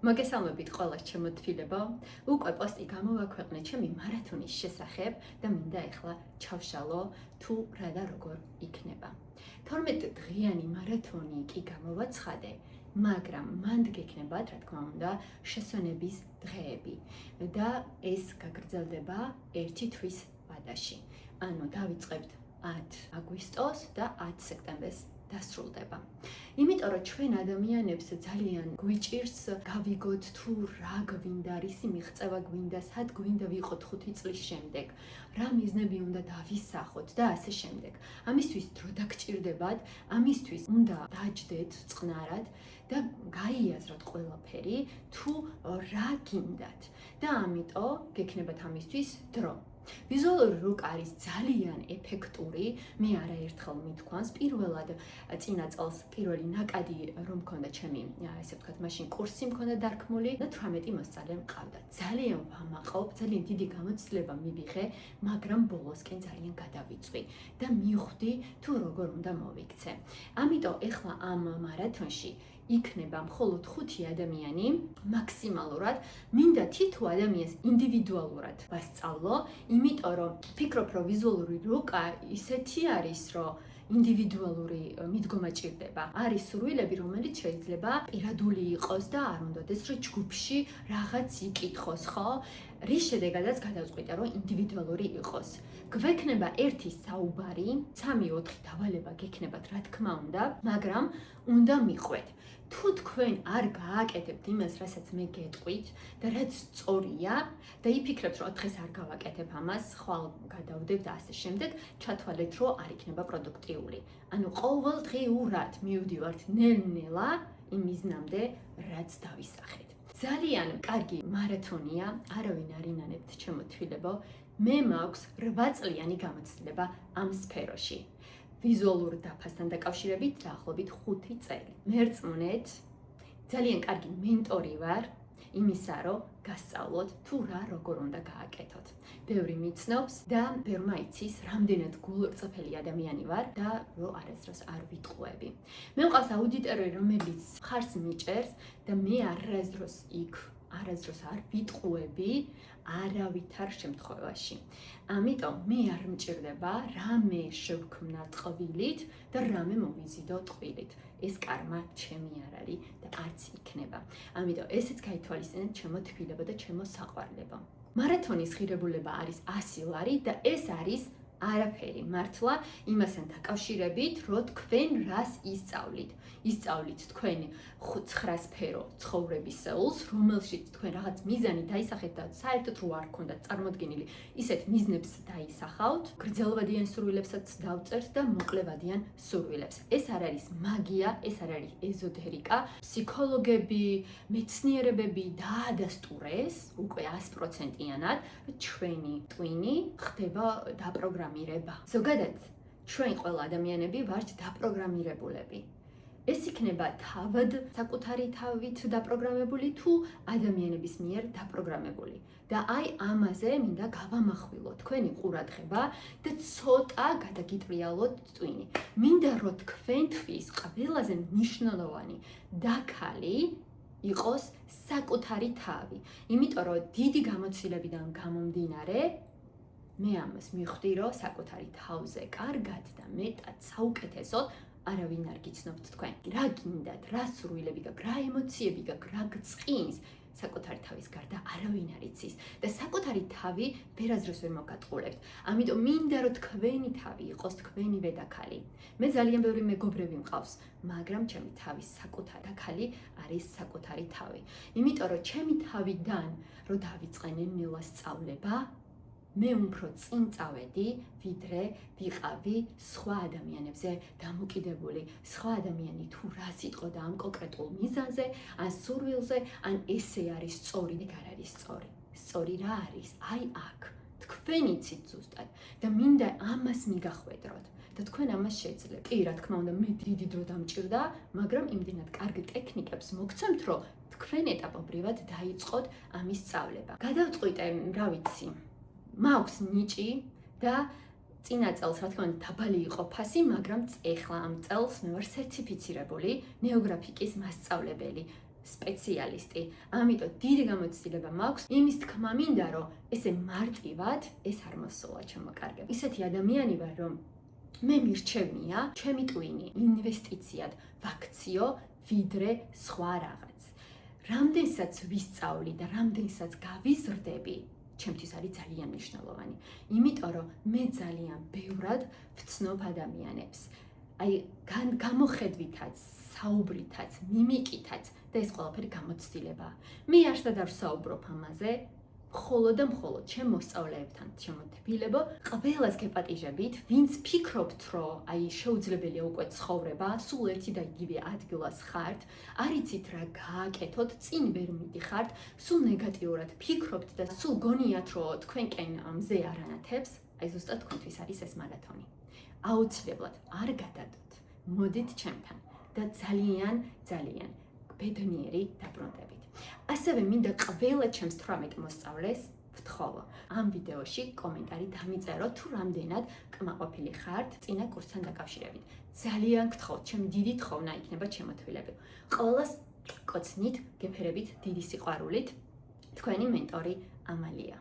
მოგესალმებით ყველას ჩემო თბილებო. უკვე პოსტი გამოვაქვეყნე ჩემი მარათონის შესახებ და მინდა ეხლა ჩავშალო თუ რა და როგორ იქნება. 12 დღიანი მარათონი კი გამოვაცხადე, მაგრამ მანდ გექნებათ, რა თქმა უნდა, შესვენების დღეები და ეს გაგრძელდება 1 თვის ვადაში. ანუ დავიწყებთ 10 აგვისტოს და 10 სექტემბერს დასრულდება. იმიტომ რომ ჩვენ ადამიანებს ძალიან გვიჭირს გავიგოთ თუ რა გვინდა, რისი მიღწევა გვინდა, სად გვინდა ვიყოთ 5 წლის შემდეგ, რა მიზნები უნდა დავისახოთ და ასე შემდეგ. ამისთვის დრო დაგჭირდებათ, ამისთვის უნდა დაჯდეთ წყნარად და გაიაზროთ ყველაფერი თუ რა გინდათ და ამიტომ გექნებათ ამისთვის დრო. ვიზუალური რუკა არის ძალიან ეფექტური, მე არაერთხელ მithქვანს, პირველად წინა წელს პირველი ნაკადი რომ მქონდა ჩემი, ესე ვთქვათ, მაშინ კურსი მქონდა დარქმული და 18 მოსწავლე მყავდა. ძალიან ვამაყობ, ძალიან დიდი გამოცდილება მივიღე, მაგრამ ბოლოსკენ ძალიან გადავიწვი და მივხვდი თუ როგორ უნდა მოვიქცე. ამიტომ ეხლა ამ მარათონში იქნება მხოლოდ 5 ადამიანი, მაქსიმალურად მინდა თითო ადამიანს ინდივიდუალურად ვასწავლო, იმიტომ რომ ფიქრობ, რომ ვიზუალური რუკა ისეთი არის, რომ ინდივიდუალური მიდგომა ჭირდება. არის სურვილები, რომელიც შეიძლება პირადული იყოს და არ უნდადეს, რომ ჯგუფში რაღაც იკითხოს, ხო? რის შედეგადაც გადავწყვიტე, რომ ინდივიდუალური იყოს. გვექნება ერთი საუბარი, 3-4 დავალება გექნებათ, რა თქმა უნდა, მაგრამ უნდა მიყვეთ. თუ თქვენ არ გააკეთებთ იმას, რასაც მე გეტყვით და რაც სწორია და იფიქრებთ, რომ დღეს არ გავაკეთებ ამას, ხვალ გადავდებ და ასე შემდეგ, ჩათვალეთ, რომ არ იქნება პროდუქტიული. ანუ ყოველდღიურად მივდივართ ნელ-ნელა იმ მიზნამდე, რაც დავისახეთ. ძალიან კარგი მარათონია, არავინ არ ინანებთ ჩემო თბილებო, მე მაქვს 8 წლიანი გამოცდილება ამ სფეროში. ვიზუალურ დაფასთან დაკავშირებით დაახლოებით 5 წელი. მერწმუნეთ, ძალიან კარგი მენტორი ვარ იმისა, რომ გასწავლოთ თუ რა როგორ უნდა გააკეთოთ. ბევრი მიცნობს და ბევრმა იცის, რამდენად გულწრფელი ადამიანი ვარ და რომ არასდროს არ ვიტყუები. მე მყავს აუდიტორი, რომელიც ხარს მიჭერს და მე არასდროს არ ვიტყუები არავითარ შემთხვევაში. ამიტომ მე არ მჭირდება რამე შევქმნა ტყვილით და რამე მოვიზიდო ტყვილით. ეს კარმა ჩემი არ არის და არც იქნება. ამიტომ ესეც გაითვალისწინეთ ჩემო თბილებო და ჩემო საყვარლებო. მარათონის ღირებულება არის 100 ლარი და ეს არის არაფერი მართლა იმასთან დაკავშირებით, რომ თქვენ რას ისწავლით. ისწავლით თქვენ 9 სფერო ცხოვრების სეულს, რომელშიც თქვენ რაღაც მიზანი დაისახეთ და საერთოდ რო არ გქონდათ წარმოდგენილი, ისეთ მიზნებს დაისახავთ, გრძელვადიან სურვილებსაც დავწერთ და მოკლევადიან სურვილებს. ეს არ არის მაგია, ეს არ არის ეზოთერიკა, ფსიქოლოგები, მეცნიერებები დაადასტურეს უკვე 100%-იანად, რომ ჩვენი ტვინი ხდება დაპროგრამირება. ზოგადად, ჩვენ ყველა ადამიანები ვართ დაპროგრამირებულები. ეს იქნება თავად საკუთარი თავით დაპროგრამებული თუ ადამიანების მიერ დაპროგრამებული. და აი ამაზე მინდა გავამახვილო თქვენი ყურადღება და ცოტა გადაგიტრიალოთ ტვინი. მინდა რომ თქვენთვის ყველაზე მნიშვნელოვანი დაქალი იყოს საკუთარი თავი. იმიტომ რომ დიდი გამოცდილებიდან გამომდინარე მე ამას მივხვდი, რომ საკუთარი თავზე კარგად და მეტად საუკეთესოდ არავინ არ გიცნობთ თქვენ. რა გინდათ, რა სურვილები გაქვთ, რა ემოციები გაქვთ, რა გწყინს, საკუთარი თავის გარდა არავინ არ იცის და საკუთარი თავი ვერასდროს ვერ მოგატყულებთ. ამიტომ მინდა რომ თქვენი თავი იყოს თქვენივე დაქალი. მე ძალიან ბევრი მეგობრები მყავს, მაგრამ ჩემი თავის საკუთარი დაქალი არის საკუთარი თავი. იმიტომ რომ ჩემი თავიდან რომ დავიწყე ნელ-ნელა სწავლება, მე უფრო წინ წავედი, ვიდრე ვიყავი სხვა ადამიანებზე დამოკიდებული. სხვა ადამიანი თუ რას იტყოდა ამ კონკრეტულ მიზანზე, ან სურვილზე, ან ესე არის სწორი, ეგ არ არის სწორი. სწორი რა არის? აი აქ. თქვენ იცით ზუსტად და მინდა ამას მიგახვედროთ. და თქვენ ამას შეძლებთ. კი, რა თქმა უნდა, მე დიდი დრო დამჭირდა, მაგრამ იმდენად კარგ ტექნიკებს მოგცემთ, რომ თქვენ ეტაპობრივად დაიწყოთ ამის სწავლება. გადავწყვიტე, რა ვიცი, მაქვს ნიჭი და წინა წელს, რა თქმა უნდა, დაბალი იყო ფასი, მაგრამ ეხლა ამ წელს მე ვარ სერტიფიცირებული ნეოგრაფიკის მასწავლებელი. სპეციალისტი. ამიტომ დიდი გამოცდილება მაქვს იმის თქმა მინდა, რომ ესე მარტივად ეს არ მოსულა ჩემო კარგებ. ისეთი ადამიანი ვარ, რომ მე მირჩევნია ჩემი ტვინი ინვესტიციად ვაქციო ვიდრე სხვა რაღაც. რამდენსაც ვისწავლი და რამდენსაც გავიზრდები, ჩემთვის არის ძალიან მნიშვნელოვანი. იმიტომ რომ მე ძალიან ბევრად ვცნობ ადამიანებს. აი გამოხედვითაც, საუბრითაც, მიმიკითაც და ეს ყველაფერი გამოცდილებაა. მე არსად არ ვსაუბრობ ამაზე, მხოლოდ და მხოლოდ ჩემ მოსწავლეებთან, ჩემო თბილებო, ყველას გეპატიჟებით, ვინც ფიქრობთ, რომ აი შეუძლებელია უკვე ცხოვრება, სულ ერთი და იგივე ადგილას ხართ, არ იცით რა გააკეთოთ, წინ ვერ მიდიხართ, სულ ნეგატიურად ფიქრობთ და სულ გონიათ, რომ თქვენკენ მზე არანათებს, აი ზუსტად თქვენთვის არის ეს მარათონი. აუცილებლად არ გადადოთ. მოდით ჩემთან და ძალიან ბედნიერი დაბრუნდებით. ასევე მინდა ყველა ჩემს 18 მოსწავლეს ვთხოვო. ამ ვიდეოში კომენტარი დამიწერო თუ რამდენად კმაყოფილი ხართ წინა კურსთან დაკავშირებით. ძალიან გთხოვთ, ჩემი დიდი თხოვნა იქნება ჩემოთვილები. ყველას კოცნით, გეფერებით დიდი სიყვარულით, თქვენი მენტორი ამალია.